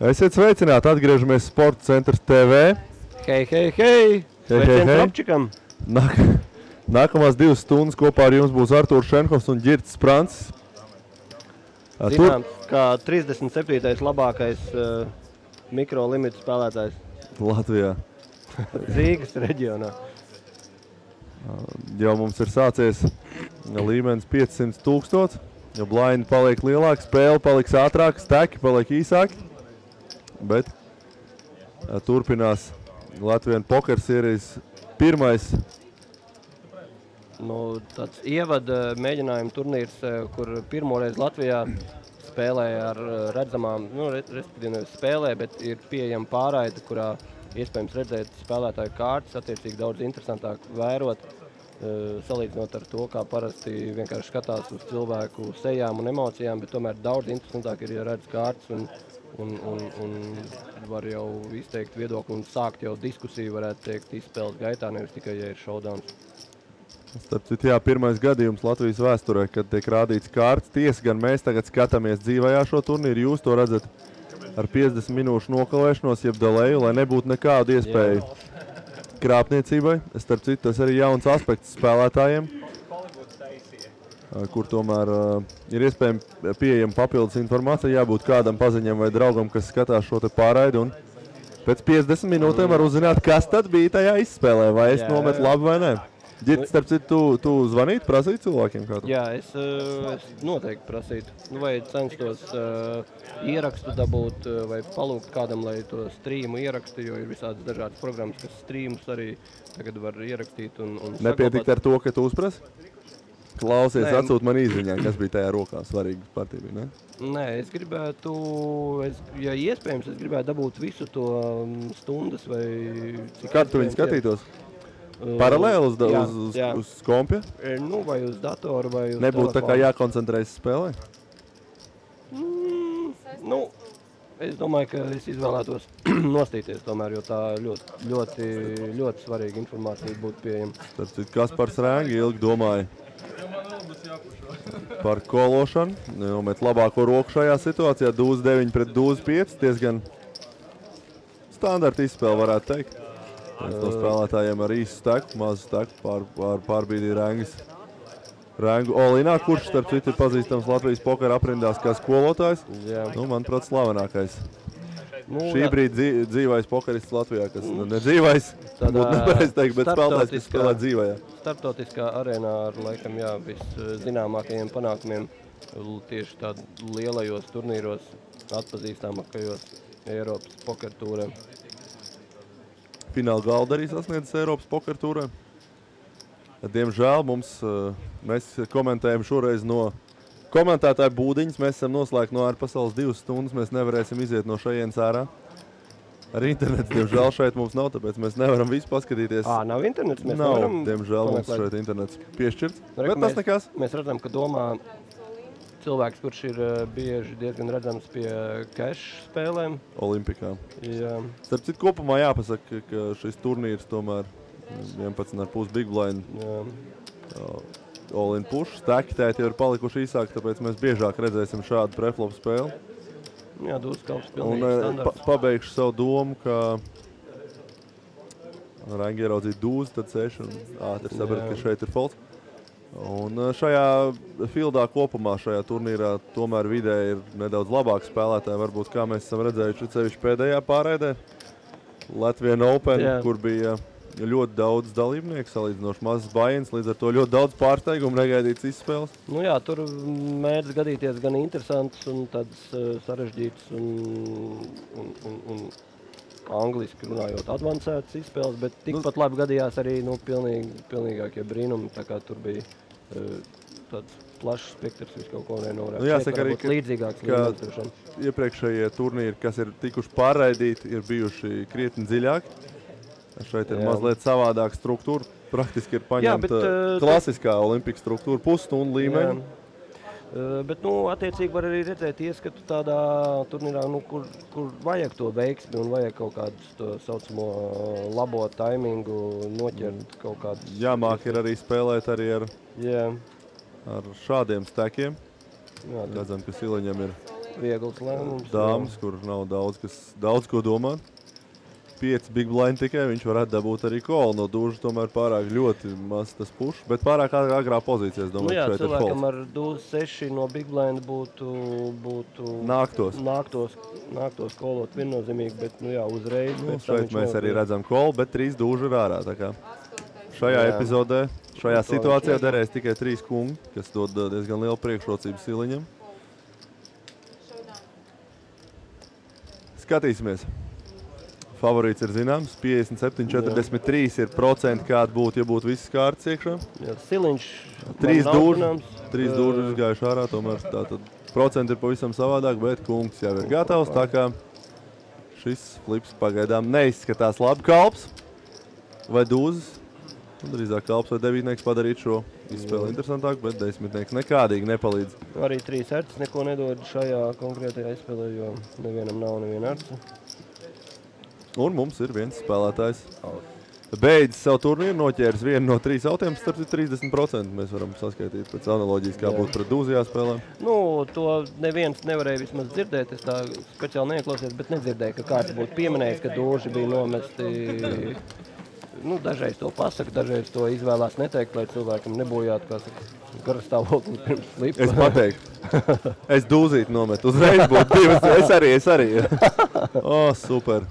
Esiet sveicināti, atgriežamies Sporta centrs TV. Hei, hei, hei! Sveiciens Robčikam! Nākamās 2 stundas kopā ar jums būs Artūrs Šenkovs un Ģirts Sprancis. Zināms, kā 37. labākais mikrolimitu spēlētājs Latvijā. Rīgas reģionā. Jau mums ir sācies līmenis 500 000, jo blaini paliek lielāki, spēle paliks ātrāka, steki paliek īsāki. Bet turpinās Latvijas Poker Series pirmais. Tāds ievada mēģinājuma turnīrs, kur pirmoreiz Latvijā spēlēja ar redzamām, respektīvi nevis spēlē, bet ir pieejama pārraide, kurā iespējams redzēt spēlētāju kārtas, attiecīgi daudz interesantāk vērot, salīdzinot ar to, kā parasti vienkārši skatās uz cilvēku sejām un emocijām, bet tomēr daudz interesantāk ir, ja redz kārtas un var jau izteikt viedokli un sākt jau diskusiju, varētu teikt, izspēles gaitā, nevis tikai, ja ir showdowns. Starp citu, jā, pirmais gadījums Latvijas vēsturē, kad tiek rādīts kārtas. Tiesa, gan mēs tagad skatāmies dzīvajā šo turnīru, jūs to redzat ar 50 minūšu nokavēšanos, jeb delēju, lai nebūtu nekādu iespēju krāpniecībai. Starp citu, tas arī jauns aspekts spēlētājiem, kur tomēr ir iespējami pieejama papildus informācija, jābūt kādam paziņam vai draugam, kas skatās šo te pārraidi, un pēc 50 minūtēm var uzzināt, kas tad bija tajā izspēlē, vai es nometu labi vai nē. Ģirts, starp citu, tu zvanītu, prasītu cilvēkiem kādu? Jā, es noteikti prasītu. Vai censtos ierakstu dabūt, vai palūgt kādam, lai to streamu ierakstu, jo ir visādas dažādas programmas, kas streamus arī tagad var ierakstīt un Nepietikt ar to, ka tu uzprasi? Klausies, atsūt man īziņā, kas bija tajā rokā svarīgi partija, ne? Nē, es gribētu, ja iespējams, es gribētu dabūt visu to stundas vai... Kad tu viņu skatītos? Paralēli uz kompja? Vai uz datoru, vai uz Nebūtu tā kā jākoncentrējas spēlē? Es domāju, ka es izvēlētos nostīties tomēr, jo tā ļoti svarīga informācija būtu pieejama. Starp citu, Kaspars Rēngi ilgi domāja par kološanu, nomet labāko roku šajā situācijā, dūz 9 pret dūz 5, diezgan standarta izspēle varētu teikt. Viens no spēlētājiem ar īsu steku, mazu steku pārbīdīja Rēngu Olinā, kurš starp citu ir pazīstams Latvijas pokera aprindās kā skolotājs. Manuprāt, slavenākais. Šī brīdi dzīvais pokerists Latvijā, kas nedzīvais, būtu nepareiz teikt, bet spēlētājs, kas spēlē dzīvajā. Starptautiskā arēnā ar laikam viszināmākajiem panākumiem tieši tādu lielajos turnīros, atpazīstamākajos Eiropas poker tūrē. Fināla galda arī sasniedzis Eiropas poker tūrē. Diemžēl mēs komentējam šoreiz no komentētāju būdiņas. Mēs esam noslēgti no ārpasaules 2 stundas. Mēs nevarēsim iziet no šajienes ārā. Arī internets, diemžēl, šeit mums nav, tāpēc mēs nevaram visu paskatīties. Nav internets? Nav, diemžēl, mums šeit internets piešķirts. Bet tas nekas. Mēs redzam, ka domā cilvēks, kurš ir bieži diezgan redzams pie cash spēlēm. Olimpikā. Jā. Starp citu, kopumā jāpasaka, ka šis turnīrs tomēr 11,5 big blind. All in push, steki tēti jau ir palikuši īsāki, tāpēc mēs biežāk redzēsim šādu preflopu spēli. Jā, dūs kalps pilnīgi standarts. Pabeigšu savu domu, ka Rēngi ieraudzīja dūzi, tad 6 un ātri saprat, ka šeit ir folds. Un šajā fildā kopumā, šajā turnīrā, tomēr vidē ir nedaudz labāki spēlētāji, varbūt kā mēs esam redzējuši sevišķi pēdējā pārraidē. Latvian Open, kur bija ļoti daudz dalībnieku, salīdzinoši mazas bainas, līdz ar to ļoti daudz pārsteigumu, negaidīts izspēles. Tur mēdz gadīties gan interesants un tāds sarežģīts un angliski runājot advancētas izspēles, bet tikpat labi gadījās arī pilnīgākie brīnumi, tā kā tur bija tāds plašs spektrs, visu kaut ko nenorētu. Jāsaka arī, ka iepriekšējie turnīri, kas ir tikuši pārraidīti, ir bijuši krietni dziļāki. Šeit ir mazliet savādāka struktūra. Praktiski ir paņemta klasiskā olimpika struktūra, pusstundu līmeņa. Bet, attiecīgi var arī redzēt ieskatu tādā turnīrā, kur vajag to veiksmi un vajag kaut kādu to saucamo labo taimingu noķert kaut kādus. Jāmāk ir arī spēlēt arī ar šādiem stekiem. Redzam, ka Siliņam ir Viegls lēmums. Dāmas, kur nav daudz ko domāt. 5 big blind tikai, viņš varētu dabūt arī kolu. No dūža tomēr pārāk ļoti maz tas puš, bet pārāk agrā pozīcijā, es domāju, jā, šeit ir cilvēkam folds. ar dūžu 6 no big blind būtu nāktos kolot viennozīmīgi, bet, uzreiz. Šeit mēs arī redzam kolu, bet 3 dūži ir ārā. Tā kā šajā epizodē, šajā situācijā derēs tikai 3 kungi, kas dod diezgan lielu priekšrocību Siliņam. Skatīsimies. Favorīts ir zināms, 57-43 ir procenti, kāda būtu, ja būtu visas kārtas iekšā. Jā, Siliņš 3 dūži izgājuši ārā, tomēr tātad procenti ir pavisam savādāk, bet kungs jau ir gatavs, tā kā šis flips pagaidām neizskatās labi. Kalps vai dūzis? Drīzāk kalps vai devītnieks padarīt šo izspēli interesantāk, bet desmitnieks nekādīgi nepalīdz. Arī 3 erces neko nedod šajā konkrētajā izspēlē, jo nevienam nav neviena erce. Un mums ir viens spēlētājs. Beidzis savu turnīru, noķēris vienu no 3 autiem, starp 30% mēs varam saskaitīt pēc analoģijas, kā būtu pret dūzijā spēlēm. To neviens nevarēja vismaz dzirdēt, es tā speciāli neieklausies, bet nedzirdēju, ka kāds būtu pieminējis, ka dūži bija nomesti. Dažreiz to pasaka, dažreiz to izvēlās neteikt, lai cilvēkam nebojātu, kā saka, garastāvoklis pirms slipa. Es pateiktu. Es dūzīti nometu. Uzreiz būtu 2. Es arī. Super.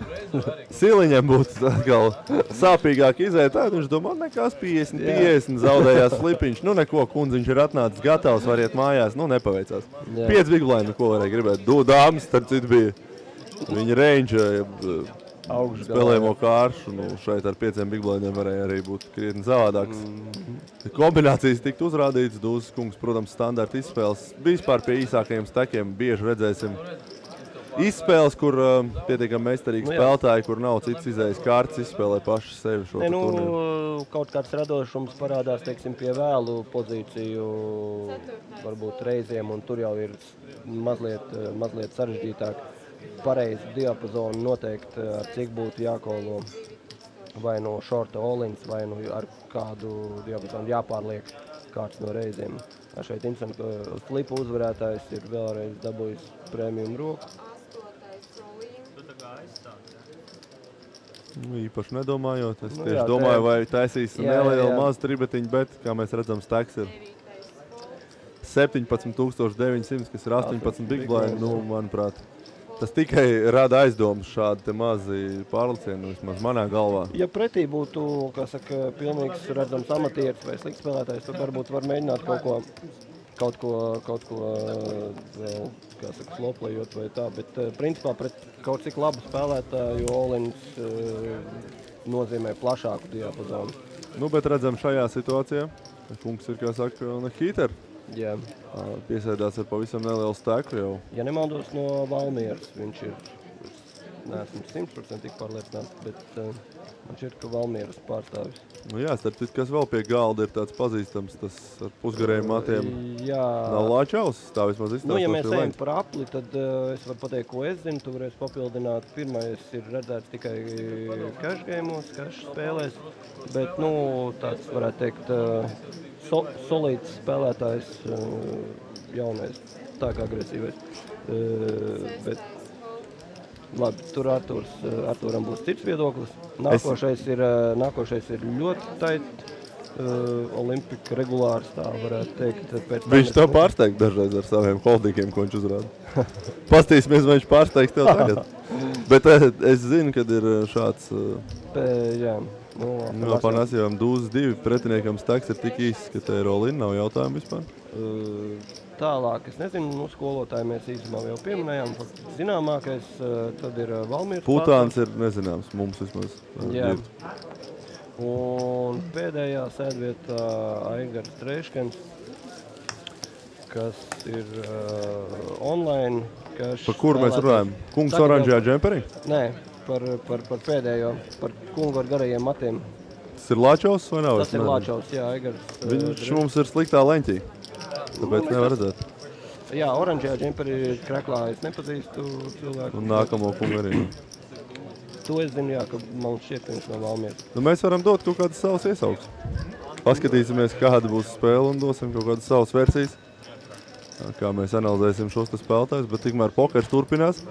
Siliņam būtu atkal sāpīgāk iziet. Viņš domā, nekas 50 zaudējās slipiņš. Neko, kundziņš ir atnācis gatavs, var iet mājās. Nepaveicās. 5 big blind, ko varēja gribēt. Dāmas, starp citu bija viņa range. Spēlējamo kāršu, šeit ar 5 big blindiem varēja arī būt krietni savādāks. Kombinācijas tiktu uzrādītas, dūzes kungs, protams, standarta izspēles. Vispār pie īsākajiem stekiem bieži redzēsim izspēles, kur pietiekami meistarīgi spēlētāji, kur nav cits izējas kārtas, izspēlē paši sevi šo turnīru. Kaut kāds radošums parādās, teiksim, pie vēlu pozīciju, varbūt reizēm, un tur jau ir mazliet sarežģītāk. Pareizi diapazonu noteikt, ar cik būtu jākolo vai no šorta all-ins, vai ar kādu diapazonu jāpārliek kāds no reizēm. Šeit interesanti, ka flipa uzvarētājs ir vēlreiz dabūjis premium roku. Īpaši nedomājot, es tieši domāju, vai taisīs nelielu mazu tribetiņu, bet, kā mēs redzam, steks ir 17,900, kas ir 18 big blind, manuprāt. Tas tikai rada aizdomas šādi mazi pārlicieni, vismaz manā galvā. Ja pretī būtu, kā saka, pilnīgs redzams amatieris vai slikts spēlētājs, tad varbūt var mēģināt kaut ko vēl, kā saka, sloplējot vai tā, bet principā pret kaut cik labu spēlētāju all-ins nozīmē plašāku diapazonu. Bet redzam šajā situācijā, kungs ir, kā saka, hīter. Jā. Piesēdās ar pavisam nelielu steku jau. Ja nemaldos no Valmieras, viņš ir, neesmu 100% pārliecināts, bet man šķiet, ka Valmieras pārstāvis. Starp citu, kas vēl pie galda ir tāds pazīstams, tas ar pusgarējiem matiem nav Lāčaus, tā vismaz izstāstos. Ja mēs ejam par apli, tad es varu pateikt, ko es zinu, tu varēsi papildināt. Pirmais ir redzēts tikai cash game'os, cash spēlēs, bet, tāds varētu teikt, solīts spēlētājs, jaunais, tā kā agresīvais. Bet labi, tur Artūram būs cits viedoklis. Nākošais ir ļoti tait, Olimpika regulārs, tā varētu teikt. Viņš tev pārsteigt dažreiz ar saviem holdīgiem, ko viņš uzrāda. Pastīsimies, vai viņš pārsteigs tev tagad. Bet es zinu, kad ir šāds... Jā. Panasījām dūzes 2 pretiniekam steks ir tik īsts, ka te ir all-in, nav jautājumu vispār. Tālāk, es nezinu, skolotāji mēs īsumā jau pieminējām, zināmākais, tad ir Valmieras Putāns ir nezināms, mums vismaz. Jā. Un pēdējā sēdvietā Aigars Treškens, kas ir online. Par kuru mēs runājam? Kungs oranžajā džemperī? Nē. Par pēdējo, par kungu ar garajiem matiem. Tas ir Lāčaus vai nav? Tas ir Lāčaus, jā, Aigars. Viņš mums ir sliktā leņķī, tāpēc nevar redzēt. Jā, oranžajā džemperī kreklā es nepazīstu cilvēku. Un nākamo kungu arī. To es zinu, jā, ka man šķiet, ka viņš no Valmieras. Mēs varam dot kaut kādas savas iesaukas. Paskatīsimies, kāda būs spēle un dosim kaut kādas savas versijas. kā mēs analizēsim šos spēlētājus, bet tikmēr pokers turpinās.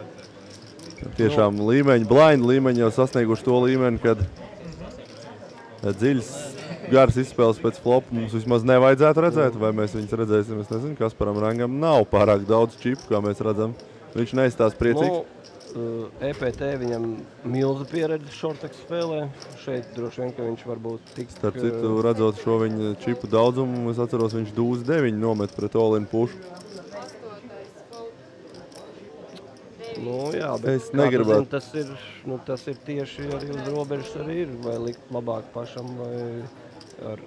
Tiešām līmeņi, blind līmeņi jau sasnieguši to līmeni, kad dziļas garas izspēles pēc flopa mums vismaz nevajadzētu redzēt, vai mēs viņus redzēsim, es nezinu, Kasparam Rangam nav pārāk daudz čipu, kā mēs redzam. Viņš neizstās priecīgs. EPT viņam milzu pieredzi šorteks spēlē. Šeit droši vien, ka viņš varbūt tiks... Starp citu, redzot šo viņa čipu daudzumu, es atceros, viņš dūs 9 nomet pret Olinu pušu. Nu, jā, bet es negribētu. Tas ir tieši arī uz robežas arī ir, vai likt labāk pašam, vai ar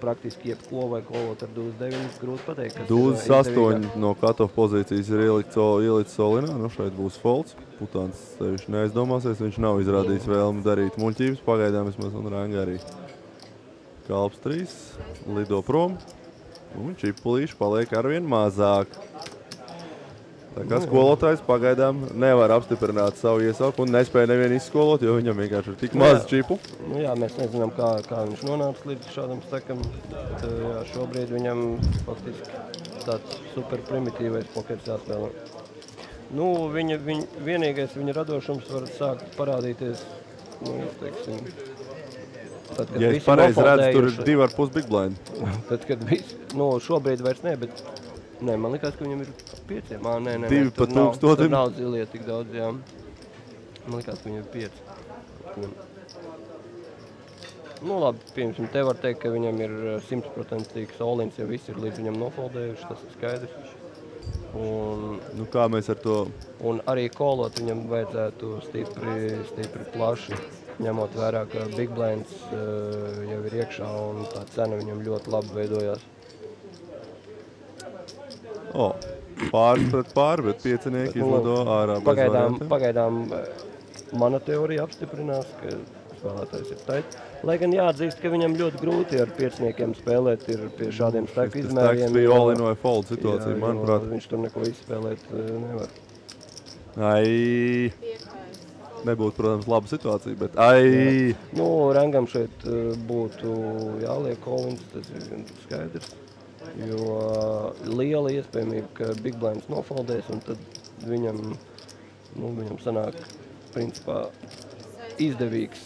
praktiski jebko, vai kolot ar dūs 9, grūti pateikt. Dūs 8 no cut-off pozīcijas ir ielicis Olinā, nu šeit būs folds. Putāns sevišķi neaizdomāsies, viņš nav izrādījis vēlmi darīt muļķības, pagaidām vismaz un Ranga arī. Kalps 3, lido prom, un čipulīši paliek arvien mazāk. Tā kā skolotājs pagaidām nevar apstiprināt savu iesauku un nespēja nevienu izskolot, jo viņam vienkārši ir tik maz čipu. Nu jā, mēs nezinām, kā viņš nonāca līdz šādam stakam. Bet, jā, šobrīd viņam faktiski tāds super primitīvais pokers jāspēlē. Nu, vienīgais viņa radošums var sākt parādīties, nu, teiksim, tad, kad ja es pareizi redzu, tur ir 2,5 big blind. Tad, kad šobrīd vairs ne, bet nē, man likās, ka viņam ir 5. Nē, 2 pa 1000. Tur nav zilie tik daudz, jā. Man likās, ka viņam ir 5. Nu labi, piemēram, te var teikt, ka viņam ir 100% Olins, ja visi ir līdz viņam nofoldējuši, tas ir skaidrs. Nu kā mēs ar to? Un arī kolot viņam vajadzētu stipri plaši, ņemot vērā, ka big blinds jau ir iekšā un tā cena viņam ļoti labi veidojās. Pāris pret pāri, bet piecinieki izlido ārā. Pagaidām mana teorija apstiprinās, ka spēlētājs ir tait. Lai gan jāatzīst, ka viņam ļoti grūti ar pieciniekiem spēlēt ir pie šādiem stēku izmēriem. Tas bija all-in vai fold situācija, manuprāt. Viņš tur neko izspēlēt nevar. Nebūtu, protams, laba situācija, bet Nu, Rangam šeit būtu jāliek all-ins, tas ir gan skaidrs. Jo liela iespējamība, ka big blinds nofoldēs, un tad viņam sanāk, principā, izdevīgs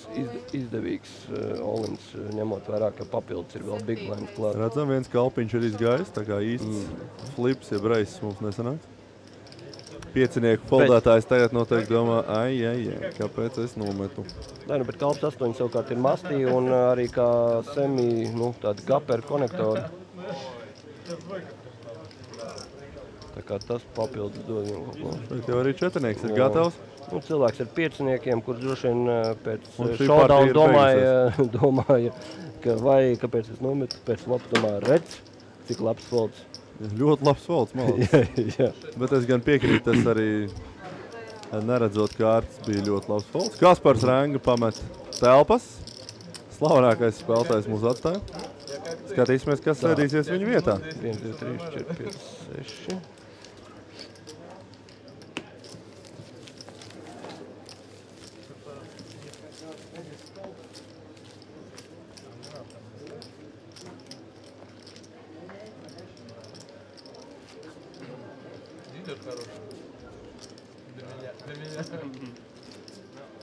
all-ins, ņemot vērā, ka papildus ir vēl big blinds klāt. Redzam, viens kalpiņš ir izgājis, tā kā īsts flips, ja reizes mums nesanāks. Piecinieku foldētājs tagad noteikti domā, kāpēc es nometu. Nē, bet kalps 8 savukārt ir mastī un arī kā semi, tādi gaper konektori. Tā kā tas papildus dod viņam kaut ko. Šeit jau arī četrnieks ir gatavs. Cilvēks ar pieciniekiem, kurš droši vien pēc showdown domāja, kāpēc es nometu, pēc flopa domāju, redz, cik labs folds. Ļoti labs folds, malās. Jā. Bet es gan piekrītu, tas arī neredzot kārtas bija ļoti labs folds. Kaspars Ranga pamet telpas. Slavenākais spēlētājs mūs atstāja. Skatīsimies, kas sēdīsies viņu vietā. 1, 2, 3, 4, 5, 6.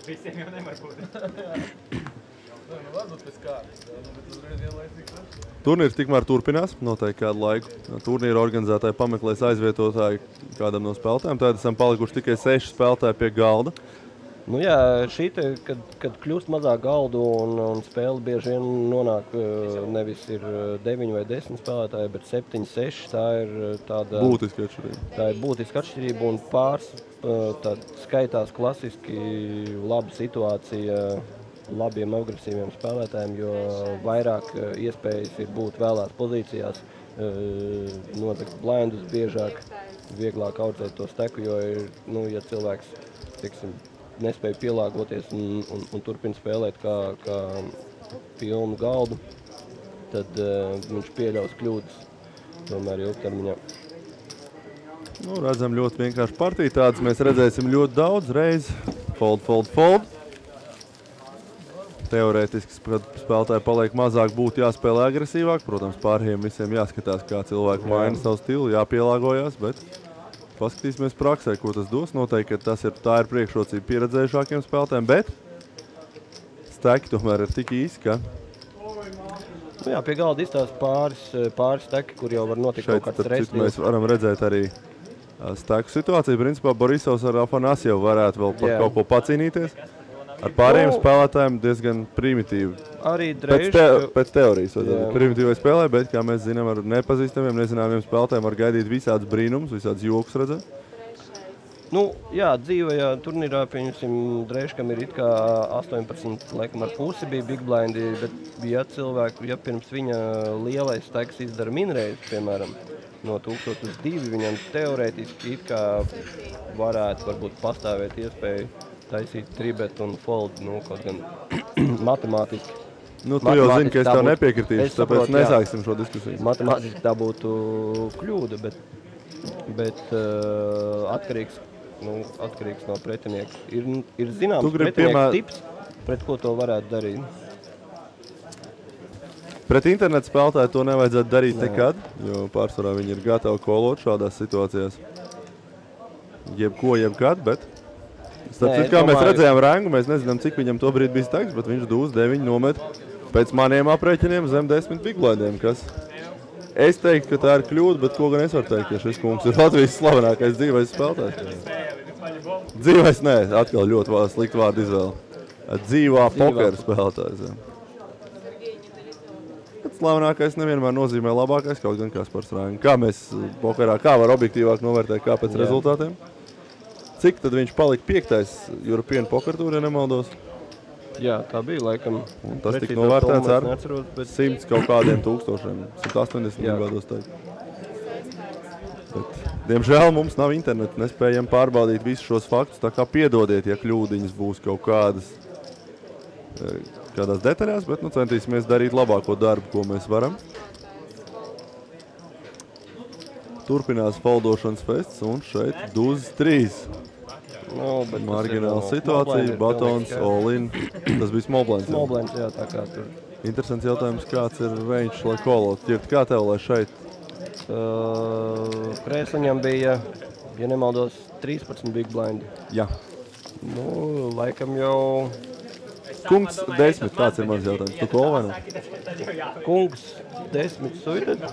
Visiem jau nevar būt. Varbūt pēc kārtas, bet uzreiz vienlaicīgi. Turnīrs tikmēr turpinās, noteikti kādu laiku. Turnīra organizētāji pameklēs aizvietotāju kādam no spēlētājiem. Tad esam palikuši tikai 6 spēlētāji pie galda. Nu jā, šī te, kad kļūst mazāk galdu un spēle bieži vien nonāk, nevis ir 9 vai 10 spēlētāji, bet 7, 6, tā ir tāda... Būtiska atšķirība. Tā ir būtiska atšķirība un pāris skaitās klasiski laba situācija labiem agresīviem spēlētājiem, jo vairāk iespējas ir būt vēlās pozīcijās, nozagt blindus biežāk, vieglāk audzēt to steku, jo ir, ja cilvēks, teiksim, nespēja pielāgoties un turpina spēlēt kā pilnu galdu, tad viņš pieļaus kļūdas tomēr ilgtermiņā. Redzam ļoti vienkārši partiju, tādas mēs redzēsim ļoti daudz reiz. Fold, fold, fold. teorētiski spēlētāji paliek mazāk, būtu jāspēlē agresīvāk. Protams, pārējiem visiem jāskatās, kā cilvēki maina savu stilu, jāpielāgojās, bet paskatīsimies praksē, ko tas dos. Noteikti, ka tā ir priekšrocība pieredzējušākiem spēlētājiem, bet steki tomēr ir tik īsi, ka Nu jā, pie galda izstās pāris steki, kur jau var notikt šeit, kaut kāds starp citu, restils. mēs varam redzēt arī steku situāciju. Principā Borisovs ar Afanasjevu varētu vēl par kaut ko pacīnīties. Ar pārējiem spēlētājiem diezgan primitīvi. Arī Dreišs, Pēc teorijas primitīvai spēlē, bet, kā mēs zinām, ar nepazīstamiem, nezināmiem spēlētājiem var gaidīt visādus brīnumus, visādus jokus redzēt. Nu, jā, dzīvajā turnīrā, pieņemsim, Dreiškam ir it kā 18, laikam ar pusi bija big blindi, bet ja pirms viņa lielais steks izdara minreiz, piemēram, no 1000 uz 2, viņam teorētiski it kā varētu varbūt pastāvēt iespēju taisīt tribet un fold, nu, kaut gan matemātiski. Nu, tu jau zini, ka es tev nepiekritīšu, Es tāpēc saprotu, nesāksim šo diskusiju. Matemātiski tā būtu kļūda, bet atkarīgs no pretinieka. Ir zināms pretinieka tips, pret ko to varētu darīt. Pret internetu spēlētāju to nevajadzētu darīt nekad, jo pārsvarā viņi ir gatavi kolot šādās situācijās. Jebkad, bet kā mēs redzējām rangu, mēs nezinām, cik viņam to brīdi bija steks, bet viņš dūs 9 nomet pēc maniem aprēķiniem zem 10 big blindiem, kas es teiktu, ka tā ir kļūda, bet ko gan es varu teikt, ja šis kungs ir Latvijas slavenākais dzīvais spēlētājs. Dzīvais, nē, atkal ļoti slikta vārdu izvēle. Dzīvā pokera spēlētājs. Slavenākais nevienmēr nozīmē labākais, kaut gan Kaspars Rāņa. Kā mēs pokerā, kā var objektīvāk novērtēt, kā pēc rezultātiem? Cik tad viņš palika 5. European Poker Tour, ja nemaldos? Jā, tā bija laikam. Un tas tika novērtēts ar 100 kaut kādiem tūkstošiem, 180 gados teikt. Bet, diemžēl mums nav interneta, nespējam pārbaudīt visus šos faktus, tā kā piedodiet, ja kļūdiņas būs kaut kādās detaļās, bet centīsimies darīt labāko darbu, ko mēs varam. Turpinās foldošanas fests un šeit dūzes 3. Margināla situācija, batons, all-in. Tas bija small blinds. Small blinds, jā, tā kā tur. Interesants jautājums, kāds ir range, lai kolot. Ķirt, kā tev, lai šeit? Krēsliņam bija, ja nemaldos, 13 big blindi. Jā. Nu, laikam jau... Kungs 10, kāds ir mans jautājums? Tu kol vai ne? Kungs 10 suited.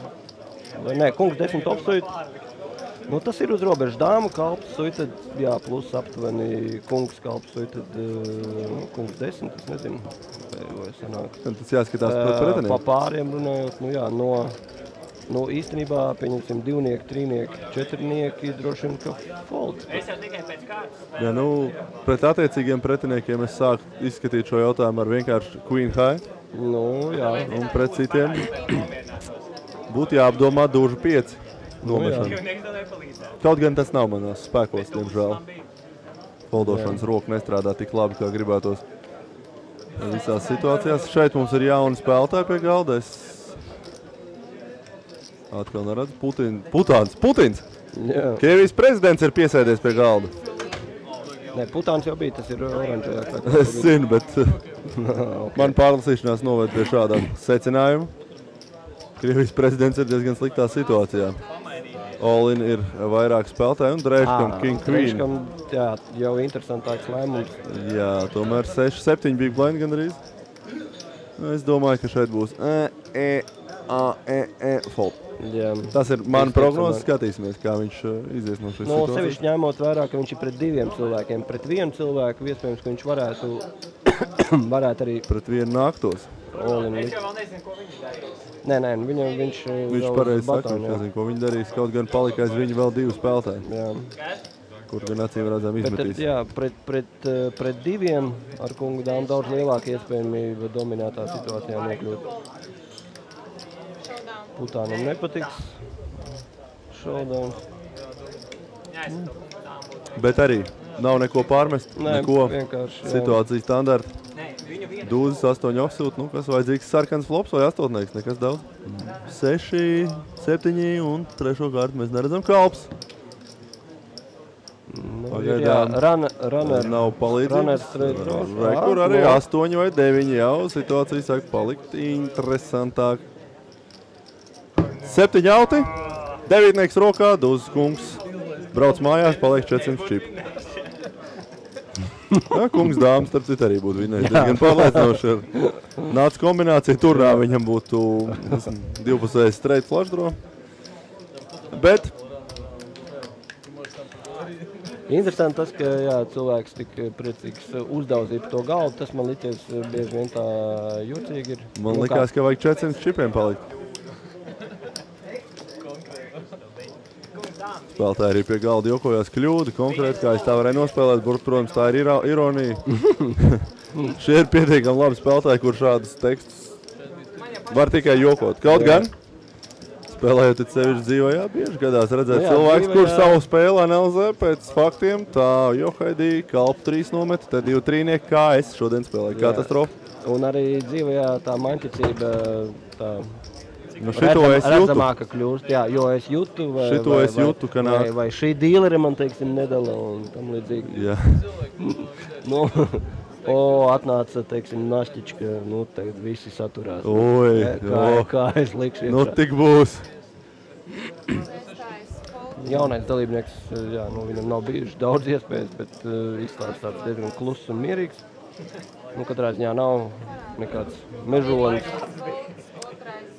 Nē, kungs 10 top suited. Nu, tas ir uz robežas dāmu, kalps suited, jā, plus aptuveni kungs kalps suited, kungs 10, es nezinu, vai sanāk. Tas jāskatās pret pretinieku. Pa pāriem runājot, nu jā, no īstenībā, pieņemsim, 2, 3, 4, droši vien, ka fold. Es jau tikai pēc kārtas. Jā, nu, pret attiecīgiem pretiniekiem es sāku izskatīt šo jautājumu ar vienkārši Queen High. Nu, jā. Un pret citiem būtu jāapdomā dūžu 5 nomešana. Kaut gan tas nav manās spēkos, diemžēl. Foldošanas roka nestrādā tik labi, kā gribētos visās situācijās. Šeit mums ir jauni spēlētāji pie galda. Es atkal neredzu. Putins! Jā. Krievijas prezidents ir piesēdies pie galda. Nē, Putāns jau bija, tas ir oranžajā. Es zinu, bet man pārlasīšanās noved pie šādā secinājuma. Krievijas prezidents ir diezgan sliktā situācijā. All-in ir vairāk spēlētāji un Dreiškam King Queen. Dreiškam, jā, jau interesantāks lēmums. Jā, tomēr 6-7 big blind gandrīz. Es domāju, ka šeit būs fold. Jā. Tas ir mana prognoze, skatīsimies, kā viņš izies no šīs situācijas. Sevišķi ņemot vērā, ka viņš ir pret 2 cilvēkiem. Pret 1 cilvēku iespējams, ka viņš varētu arī... Pret 1 nāktos. Es jau vēl nezinu, ko viņš darīs. Nē, viņš pareizi saka, viņš nezinu, ko viņi darīs. Kaut gan palika aiz viņu vēl 2 spēlētāji. Jā. Kur gan acīm redzam izmetīs. Jā, pret 2 ar kungu dāmu daudz lielāka iespējamība dominētā situācijā nokļūt. Putānam nepatiks šodauns. Bet arī nav neko pārmest, neko situācija standarta. Dūzes 8 offsūt, nu kas vajadzīgs sarkans flops vai astotnieks, nekas daudz. 6, 7 un trešo kārtu mēs neredzam kalps. Pagaidām nav palīdzības. Kur arī 8 vai 9 jau situācija sāk palikt interesantāk. 7 auti, 9 rokā, Dūzes kungs brauc mājās, paliek 400 čipi. Jā, kungs dāmas, starp citu arī būtu vinnējis diezgan pārliecinoši. Nāca kombinācija, turnā viņam būtu 12 straight flush draw. Bet interesanti tas, ka jā, cilvēks tik priecīgs uzdauzīja par to galvu. Tas man licies bieži vien tā jūtīgi ir. Man likās, ka vajag 400 čipiem palikt. Spēlētāji arī pie galda jokojās kļūdu. Konkrēti, kā es tā varēju nospēlēt, protams, tā ir ironija. Šie ir pietiekami labi spēlētāji, kur šādus tekstus var tikai jokot. Kaut gan, spēlējot sevišķi dzīvojā, bieži gadās redzēt cilvēks, kurš savu spēli analizē pēc faktiem. Tā Johaidī, kalpu 3 nometa, te 2 trīnieki, kā es šodien spēlēju. Katastrofa. Un arī dzīvojā tā maņķicība tā redzamāka kļūst, jā, jo es jūtu, vai šī dīleri man, teiksim, nedala un tam līdzīgi. Jā. Nu, atnāca, teiksim, Našķička, nu, tagad visi saturās. Oi, kā es likšu iekšā. Nu, tik būs. Jaunais dalībnieks, jā, nu, viņam nav bijuši daudz iespējas, bet izstāsts tāds diezgan kluss un mierīgs. Nu, katrā ziņā nav nekāds mežonis.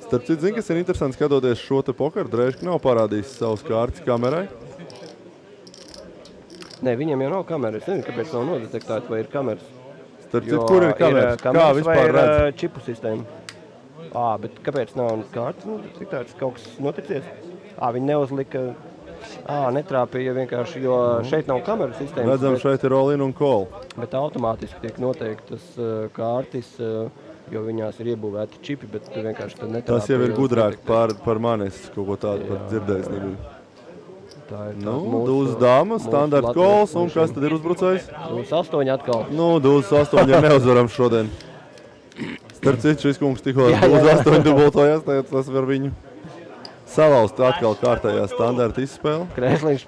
Starp citu, zini, kas ir interesanti skatoties šo te pokeru, Drēžka nav parādījis savus kārtas kamerai. Nē, viņiem jau nav kameras. Es nezinu, kāpēc nav nodetektēti, vai ir kameras. Starp citu, kur ir kameras? Kā vispār redz? Vai ir čipu sistēma? Bet kāpēc nav kārtas nodetektētas? Kaut kas noticies? Viņi neuzlika... netrāpīja vienkārši, jo šeit nav kameru sistēmas. Redzam, šeit ir all-in un call. Bet automātiski tiek noteiktas kārtis, jo viņās ir iebūvēti čipi, bet vienkārši tad netrāpīja. Tas jau ir gudrāk par mani, es kaut ko tādu pat dzirdējis nebiju. Tā ir nu, Dūzes dāma, standard calls, un kas tad ir uzbrucējs? Dūzes 8 atkal. Nu, Dūzes 8 ir neuzvarams šodien. Starp citu, šis kungs tikko Dūzes 8 dubultojās, tas var viņu salauzt atkal kārtējā standarta izspēle. Krēsliņš,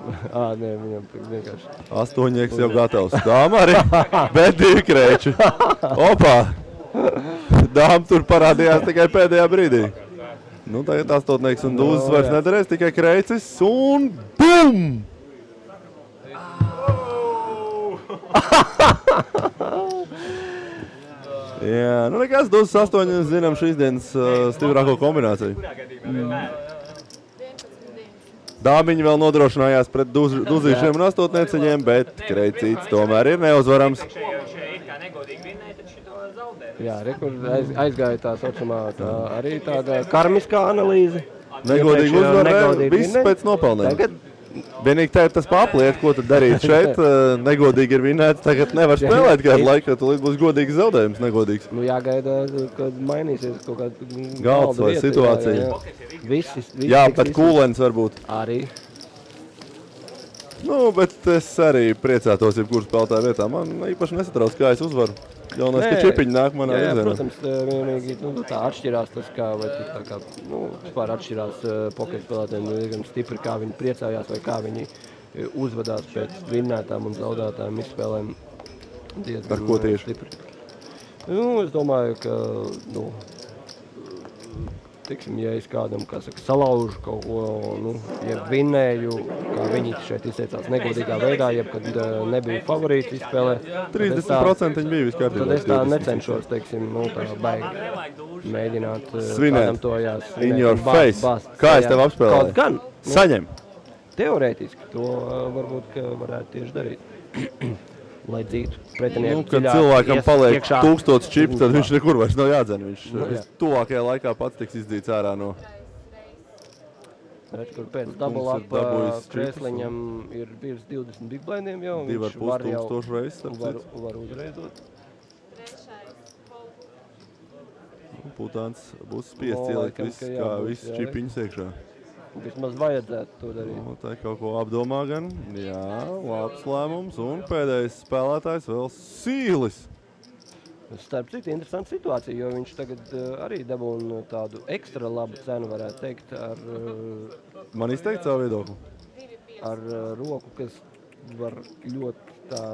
nē, viņam vienkārši. 8 jau gatavs. Dāma arī, bet 2 krēči. Opā! Dāma tur parādījās tikai pēdējā brīdī. Nu, tagad 8 un Dūzes vairs nedarēs, tikai krēcis un BUM! Jā, nu nekas, Dūzes 8 zinām šīs dienas stiprāko kombināciju. Dāmiņi vēl nodrošinājās pret Dūzīšiem un 8-neceņiem, bet Kreicīts tomēr ir neuzvarams. Jā, rekur aizgāja tā saucamā arī tāda karmiskā analīze. Negodīgi uzvarēja, viss pēc nopelnēm. Vienīgi tā ir tas papliet, ko tad darīt šeit. Negodīgi ir vinēts, tagad nevar spēlēt kādu laiku, jo tulīt būs godīgs zaudējums, negodīgs. Nu jāgaida, kad mainīsies kaut kāda galds vai situācija. Jā, pat kūlens varbūt. Arī. Nu, bet es arī priecātos jebkuru spēlētāju vietā. Man īpaši nesatrauc, kā es uzvaru. Jaunais, ka čipiņi nāk manā virzienā. Protams, vienīgi tā atšķirās tas, kā, vai tā kā, vispār atšķirās pokeru spēlētājiem diezgan stipri, kā viņi priecājās vai kā viņi uzvedās pēc vinnētām un zaudētām izspēlēm diezgan ar ko tieši? Stipri. Es domāju, ka, tiksim, ja es kādam, kā saka, salaužu kaut ko, ja vinnēju, kā viņi šeit izteicās negodīgā veidā, jeb kad nebija favorīti izspēlē. 30% viņi bija viskārtībā. Tad es tā necenšos, teiksim, tā baigi mēģināt svinēt. To in your face. Kā es tev apspēlēju? Kaut gan. Saņem. Teorētiski to varbūt, ka varētu tieši darīt. Lai dzītu pretinieku kad cilvēkam paliek 1000 čips, tad viņš nekur vairs nav jādzen. Viņš tuvākajā laikā pats tiks izdzīts ārā no... Kur pēc double up Krēsliņam ir virs 20 big blindiem jau. 2,5 reizes, starp citu. Var uzreiz dot. Putāns būs spiests ielikt viss čipiņus iekšā. Vismaz vajadzētu to darīt. Tā kaut ko apdomā gan. Jā, labs lēmums. Un pēdējais spēlētājs vēl Sīlis. Starp citu, interesanta situācija, jo viņš tagad arī dabūna tādu ekstra labu cenu, varētu teikt, ar... Man izteikt savu viedokli? Ar roku, kas var ļoti tā...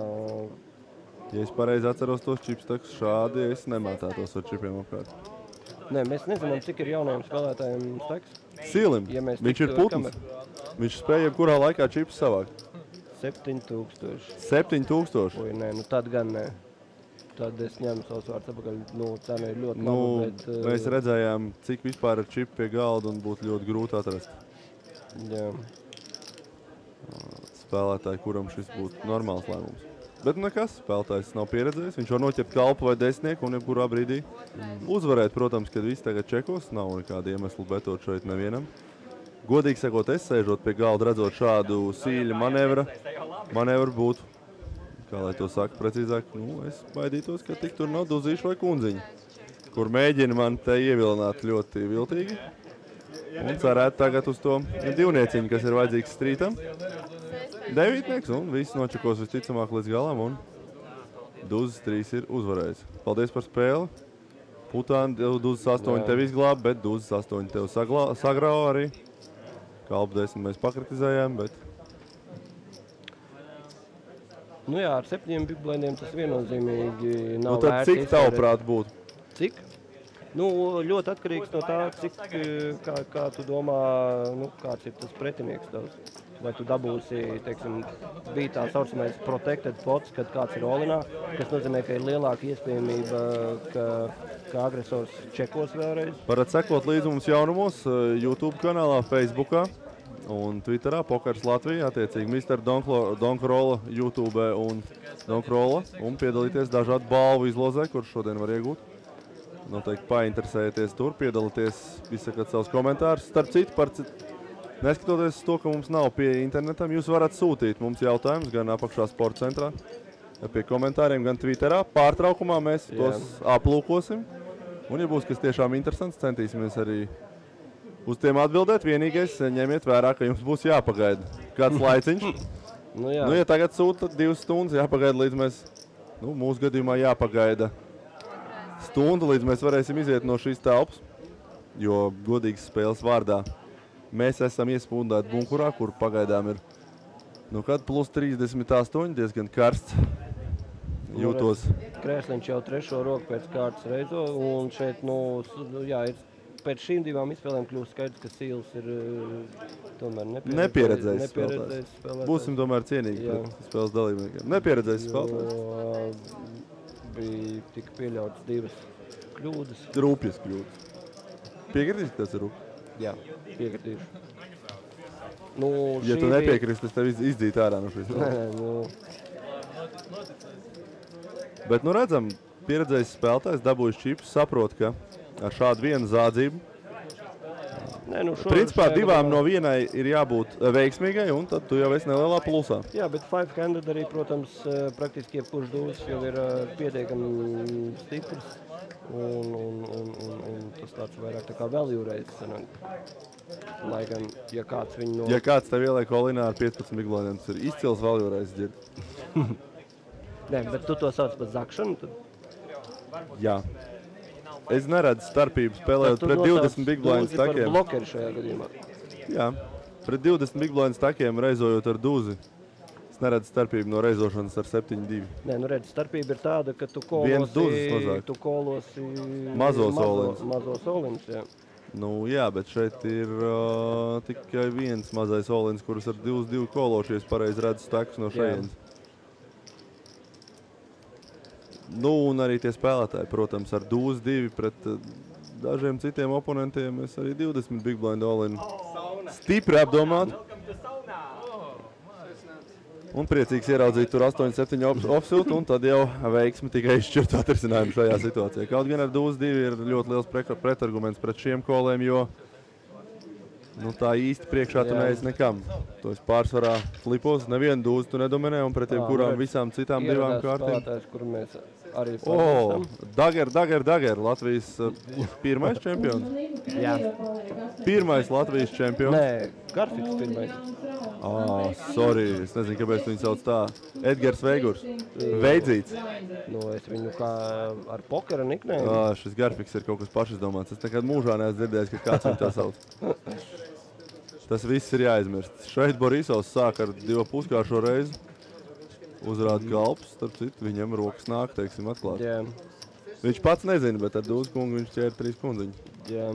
Ja es pareizi atceros tos čips, tak šādi es nemētātos ar čipiem apkārt. Nē, mēs nezinām, cik ir jaunajiem spēlētājiem steks. Sīlim, Ja mēs viņš ir tiktu ar putns. Viņš spēja jebkurā laikā čipus savākt. 7000. 7000. Oi, nē, nu tad gan nē. Tad es ņemu savus vārdus atpakaļ. Nu, cena ir ļoti Nu, laba, bet... mēs redzējām, cik vispār ir čipi pie galda un būtu ļoti grūti atrast Jā. spēlētāju, kuram šis būtu normāls lēmums. Bet nekas, spēlētājs nav pieredzējis. Viņš var noķert kalpu vai desnieku un jebkurā brīdī uzvarēt. Protams, kad viss tagad čekos, nav nekāda iemesla betot šeit nevienam. Godīgi sakot, es sēžot pie galda, redzot šādu sīļu manevru būtu, kā lai to saka precīzāk, nu, es baidītos, ka tik tur nav Duzīša vai Kundziņa, kur mēģina man te ievilināt ļoti viltīgi. Un cerētu tagad uz to divnieciņu, kas ir vajadzīgs strītam. Devītnieks un viss nočakos visticamāk līdz galam un Duzis 3 ir uzvarējis. Paldies par spēli. Putāni Duzis 8 tev izglāba, bet Duzis 8 tev sagrāva arī. Kalpu 10 mēs pakritizējām, bet... Nu jā, ar 7 big blindiem tas viennozīmīgi nav Nu tad cik tavuprāt būtu? Cik? Nu, ļoti atkarīgs no tā, cik, kā tu domā, nu, kāds ir tas pretinieks tavs. Vai tu dabūsi, teiksim, bija tā saucamais protected pots, kad kāds ir olinā, kas nozīmē, ka ir lielāka iespējamība, ka agresors čekos vēlreiz. Varat sekot līdzi mums jaunumos YouTube kanālā, Facebookā un Twitterā, Pokers Latvija, attiecīgi Mr. Donkrola YouTube un Donkrola, un piedalīties dažādu balvu izlozē, kurš šodien var iegūt. Noteikti painteresējieties tur, piedalīties, izsakat savus komentārus. Starp citu, neskatoties to, ka mums nav pie internetam, jūs varat sūtīt mums jautājumus gan apakšā sporta centrā, pie komentāriem, gan Twitterā. Pārtraukumā mēs tos aplūkosim. Un, ja būs kas tiešām interesants, centīsimies arī uz tiem atbildēt. Vienīgais, ņemiet vērā, ka jums būs jāpagaida kāds laiciņš. Nu, jā. Nu, ja tagad sūta 2 stundas, jāpagaida līdz mēs, nu, mūsu gadījumā jāpagaida stundu, līdz mēs varēsim iziet no šīs telpas, jo godīgas spēles vārdā mēs esam iespundēti bunkurā, kur pagaidām ir, nu, kad plus 38, diezgan karsts jūtos. Krēsliņš jau 3. roku pēc kārtas reizo, un šeit, nu, jā, pēc šīm 2 izspēlēm kļūst skaidrs, ka Sīls ir tomēr nepieredzējis spēlētājs. Būsim tomēr cienīgi pret spēles dalībniekiem. Nepieredzējis spēlētājs. Jo bija tika pieļautas 2 kļūdas. Rūpjas kļūdas. Piekritīs, ka tas ir rūpjas? Jā, piekritīšu. Nu, ja tu nepiekrist, es tev izdzītu ārā no šīs. Nē, nu... Bet, nu, redzam, pieredzējis spēlētājs dabūjis čipus, saprot, ka ar šādu vienu zādzību Nē, nu principā 2 no 1 ir jābūt veiksmīgai, un tad tu jau esi nelielā plusā. Jā, bet 5-handed arī, protams, praktiski jebkurš dūlis jau ir pietiekami stiprs, un tas tāds vairāk tā kā vēl jūreiz sanāk. Lai gan, ja kāds viņu no... Ja kāds tev ieliek olinā ar 15 biglādiem, tas ir izcils vēl jūreiz dzird. Nē, bet tu to sauc par zakšanu, tad... Jā. Es neredzu starpību spēlējot pret 20 big blind stakiem. Par blokeri šajā gadījumā. Jā, pret 20 big blind stakiem reizojot ar duzi. Es neredzu starpību no reizošanas ar 7-2. Nē, nu redz, starpība ir tāda, ka tu kolosi mazos olins. Mazos olins, jā. Nu jā, bet šeit ir tikai viens mazais olins, kurus ar 2-2 kološies pareizi redzu stakus no šejienes. Nu, un arī tie spēlētāji, protams, ar dūzi 2 pret dažiem citiem oponentiem. Es arī 20 big blind all-in stipri apdomātu. Un priecīgs ieraudzīt tur 8-7 offsuit, un tad jau veiksmi tikai izšķirt atrisinājumu šajā situācijā. Kaut gan ar dūzi 2 ir ļoti liels pretarguments pret šiem kolēm, jo nu, tā īsti priekšā tu neesi nekam. To es pārsvarā flipos, nevienu dūzi tu nedominē, un pret jebkurām visām citām 2 kārtīm. Spēlētājs, kuru mēs arī pazīstam. Dager, Latvijas pirmais čempions. Jā. Pirmais Latvijas čempions. Nē, Garfiks pirmais. Sorry, es nezinu, kāpēc viņu sauc tā. Edgars Veigurs. Veidzīts. Nu, es viņu kā ar pokera niknēm. Šis Garfiks ir kaut kas pašizdomāts. Es nekad mūžā neesmu dzirdējis, ka kāds viņu tā sauc. Tas viss ir jāizmirst. Šeit Borisovs sāk ar 2 puskāršo reizi. uzrāda kalpus, starp citu, viņam rokas nāk, teiksim, atklāt. Jā, Viņš pats nezina, bet ar Dūzu kungu viņš ķēra 3 kundziņu. jā.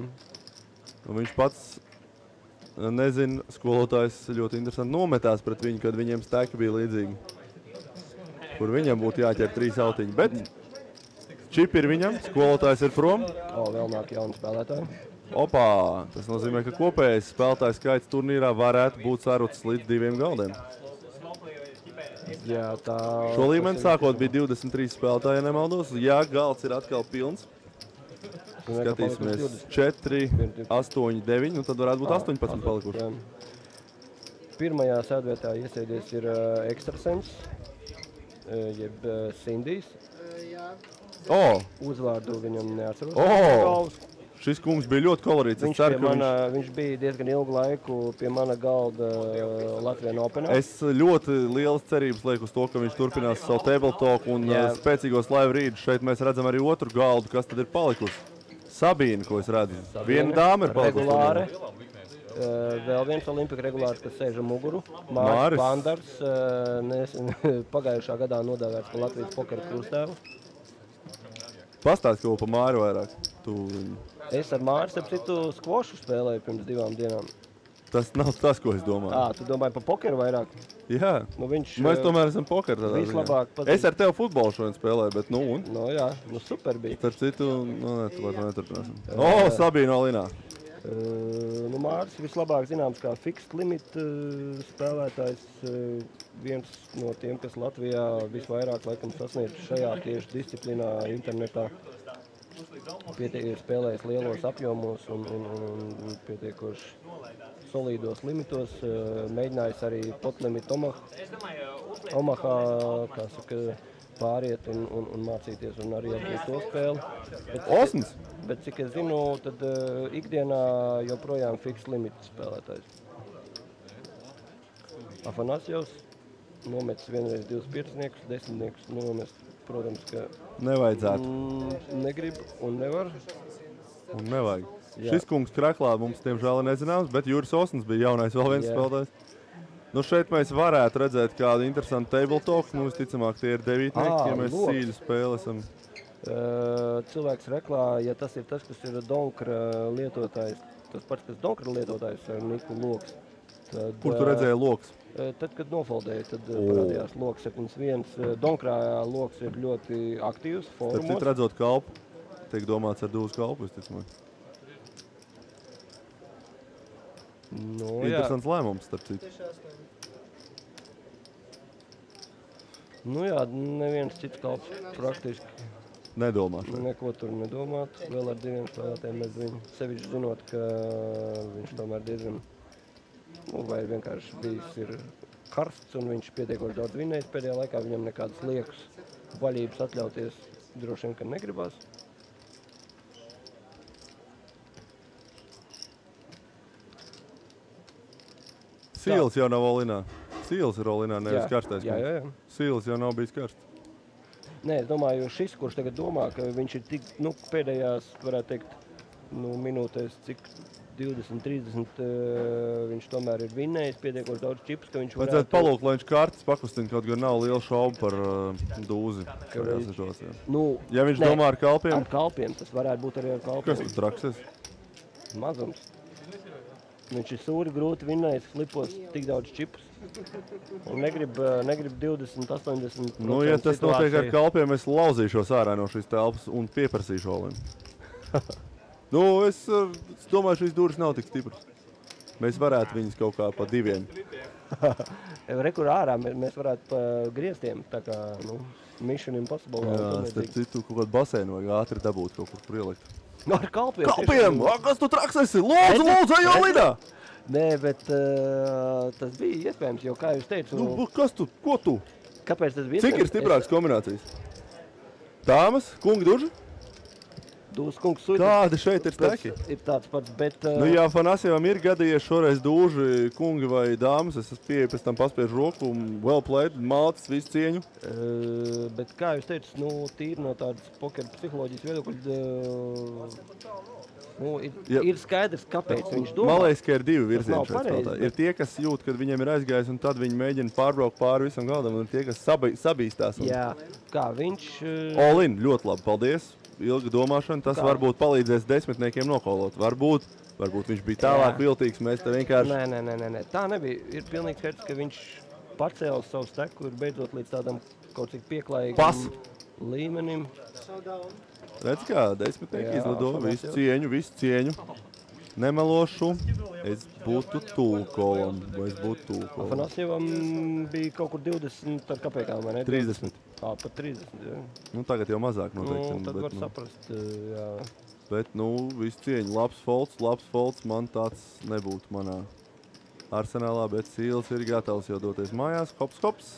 Un viņš pats nezina, skolotājs ļoti interesanti nometās pret viņu, kad viņiem stēki bija līdzīgi. Kur viņam būtu jāķer 3 autiņi, bet čipi ir viņam, skolotājs ir prom. Vēl nāk jauni spēlētāji. Opā, tas nozīmē, ka kopējais spēlētājs skaits turnīrā varētu būt sarucis līdz 2 galdiem. Jā, tā... Šo līmeni sākot bija 23 spēlētāji, ja nemaldos. Ja galds ir atkal pilns, skatīsimies 4, 8, 9, un tad varētu būt 18 palikuši. Jā. Pirmajā sēdvietā iesēdies ir Ekstrasens, jeb Sindijs. O, Uzvārdu viņam neatceros. O! Šis kungs bija ļoti kolorīts. Viņš bija diezgan ilgu laiku pie mana galda Latvijas Openā. Es ļoti lielas cerības lieku uz to, ka viņš turpinās savu table talk un spēcīgos live rīdus. Šeit mēs redzam arī otru galdu, kas tad ir palikusi. Sabīna, ko es redzu. Viena dāma ir palikusi. Regulāri. Vēl viens olimpika regulārs, kas sēž ar muguru. Māris Pandars, pagājušā gadā nodēvēts par Latvijas pokera krustēvu. Pastāst kaut ko pa Māri vairāk. Es ar Māri, starp citu, skvošu spēlēju pirms 2 dienām. Tas nav tas, ko es domāju. Tu domāji par pokeru vairāk? Jā. Mēs tomēr esam pokeru tādā ziņā. Es ar tevi futbolu šodien spēlēju, bet un? Jā, super bija. Starp citu, tu var neturpināsim. Sabīna Olinā. Māris vislabāk zināms kā fixed limit spēlētājs. Viens no tiem, kas Latvijā visvairāk laikam sasniedz šajā tieši disciplīnā internetā. Spēlējis lielos apjomos un pietiekoši solīdos limitos. Mēģinājis arī potlimit Omahā, kā saka, pāriet un mācīties un arī atgūt to spēli. Osms! Bet cik es zinu, tad ikdienā joprojām fixed limit spēlētājs. Afanasjovs nometis vienreiz 2 piecniekus, 10 nomest. Protams, ka nevajadzētu. Negrib un nevar. Un nevajag. Jā. Šis kungs Kraklā mums tiemžēl nezināms, bet Juris Osns bija jaunais vēl viens spēlētājs. Šeit mēs varētu redzēt kādu interesantu table talk. Visticamāk, tie ir 9-nieki, ja mēs sīļu spēli esam. Cilvēks Reklā, ja tas ir tas, kas ir Donkra lietotājs, tas pats, kas Donkra lietotājs ar Niku Loks. Tad, kur tu redzēji Loks? Tad, kad nofoldēja, tad parādījās Loks 71. Donkrā Loks ir ļoti aktīvs fórumos. Tad redzot kalpu, tiek domāts ar Dūzu kalpu, visticamāk. Interesants lēmums, starp citu. Neviens cits kalps praktiski nedomāt. Neko tur nedomāt. Vēl ar 2 spēlētājiem mēs viņu sevišķi zinot, ka viņš tomēr diezgan vai vienkārši bijis ir karsts un viņš pietiekoši daudz vinnējis pēdējā laikā. Viņam nekādas liekas vaļības atļauties droši vien, ka negribās. Sīls jau nav Olinā. Sīls ir Olinā, nevis karstais. Jā. Sīls jau nav bijis karsts. Nē, es domāju, šis, kurš tagad domā, ka viņš ir tik, pēdējās, varētu teikt, minūtēs, cik 20, 30, viņš tomēr ir vinnējis pietiekoši daudz čipus, ka viņš varētu... Vajadzētu palūkt, lai viņš kartes pakustina, kaut gan nav liela šauba par Dūzi šajā situācijā. Ja viņš domā ar kalpiem... Ar kalpiem, tas varētu būt arī ar kalpiem. Kas tu traksies? Mazums. Viņš ir sūri grūti vinnējis, flipos tik daudz čipus. Un negrib 20, 80%. Ja tas notiek ar kalpiem, es lauzīšos ārā no šīs telpas un pieprasīšu Olim. Es domāju, šīs dūris nav tik stipras. Mēs varētu viņus kaut kā pa 2. Rekur ārā mēs varētu pa griestiem, tā kā, Mission Impossible. Jā, starp citu, kaut kādu basēnu vajag ātri dabūt kaut kur ielikt. Ar kalpiem! Kalpiem! Kas tu traks esi? Lūdzu, ej jau lidā! Nē, bet tas bija iespējams, jo, kā jūs teicu... Kas tu? Ko tu? Kāpēc tas bija? Cik ir stiprākas kombinācijas? Dāmas, kungi duži? Dūzs kungs sūta. Kādi šeit ir steki? Ir tāds pats, bet... Ja Afanasjevam ir gadījies šoreiz dūži, kungi vai dāmas, es pieeju pēc tam paspiežu roku un well played, malcis, visu cieņu. Bet kā jūs teicu, tīri no tādas pokeru psiholoģijas viedokļa, Nu, Ja. ir skaidrs, kāpēc viņš domā. Man liekas, ka ir divi virzieni nav šeit pareizi, spēlētāji. bet- Ir tie, kas jūt, kad viņiem ir aizgājis, un tad viņi mēģina pārbraukt pāri visam galdam, un ir tie, kas sabīstās. Un... Jā, kā viņš... Olin, ļoti labi, paldies. Ilga domāšana, tas Kā? varbūt palīdzēs desmitniekiem nokolot. Varbūt viņš bija tālāk Jā. viltīgs, mēs te vienkārši... Nē. Tā nebija. Ir pilnīgi skaidrs, ka viņš pacēla savu steku ir beidzot līdz tādam kaut cik pieklājīgam Pas. līmenim. Redz kā, desmitnieki Jā, izlido, Afanasjevs. visu cieņu. Nemelošu, es būtu tūkolam, vai es būtu tūkolam. Afanasjevam bija kaut kur 20 ar kapekām, vai ne? 30. Pat 30, jā. Nu, tagad jau mazāk noteikti. Tad var saprast, jā. Bet, visu cieņu, labs folds, man tāds nebūtu manā arsenālā, bet Sīls ir gatavs jau doties mājās. Hops.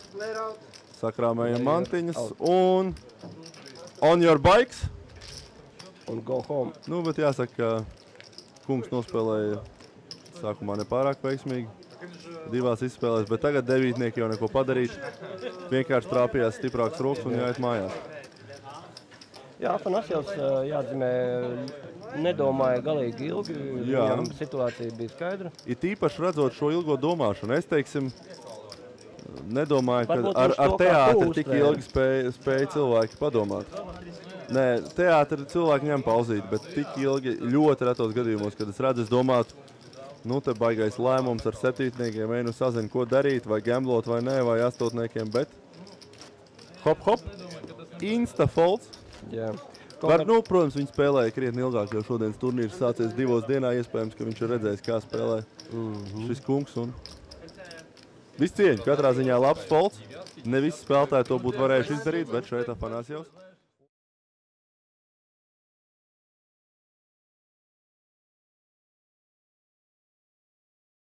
Sakrāmējam mantiņas un on your bikes. Un go home. Bet jāsaka, ka kungs nospēlēja sākumā nepārāk veiksmīgi. Divās izspēlēs, bet tagad devītnieki jau neko padarīt. Vienkārši trāpījās stiprāks rokas un jāiet mājās. Jā, Afanasjevs jāatzīmē, nedomāja galīgi ilgi. Jā. Viņam situācija bija skaidra. It īpaši redzot šo ilgo domāšanu, es teiksim, nedomāju, ka Varbūt ar viņš to kā teātri tu tik uztvēri. ilgi spēja cilvēki padomāt. Nē, teātri cilvēki ņem pauzīt, bet tik ilgi ļoti retos gadījumos, kad es redzu, es domātu, te baigais lēmums ar septītniekiem, ej sazinu, ko darīt, vai gamblot vai nē, vai astotniekiem, bet hop, insta folds. Jā. Protams, viņi spēlēja krietni ilgāk, jo šodienas turnīrs sācies 2 dienā, iespējams, ka viņš ir redzējis, kā spēlē šis kungs. Viss cieņa, katrā ziņā labs folds. Ne visi spēlētāji to būtu varējuši izdarīt, bet šeit Afanasjevs.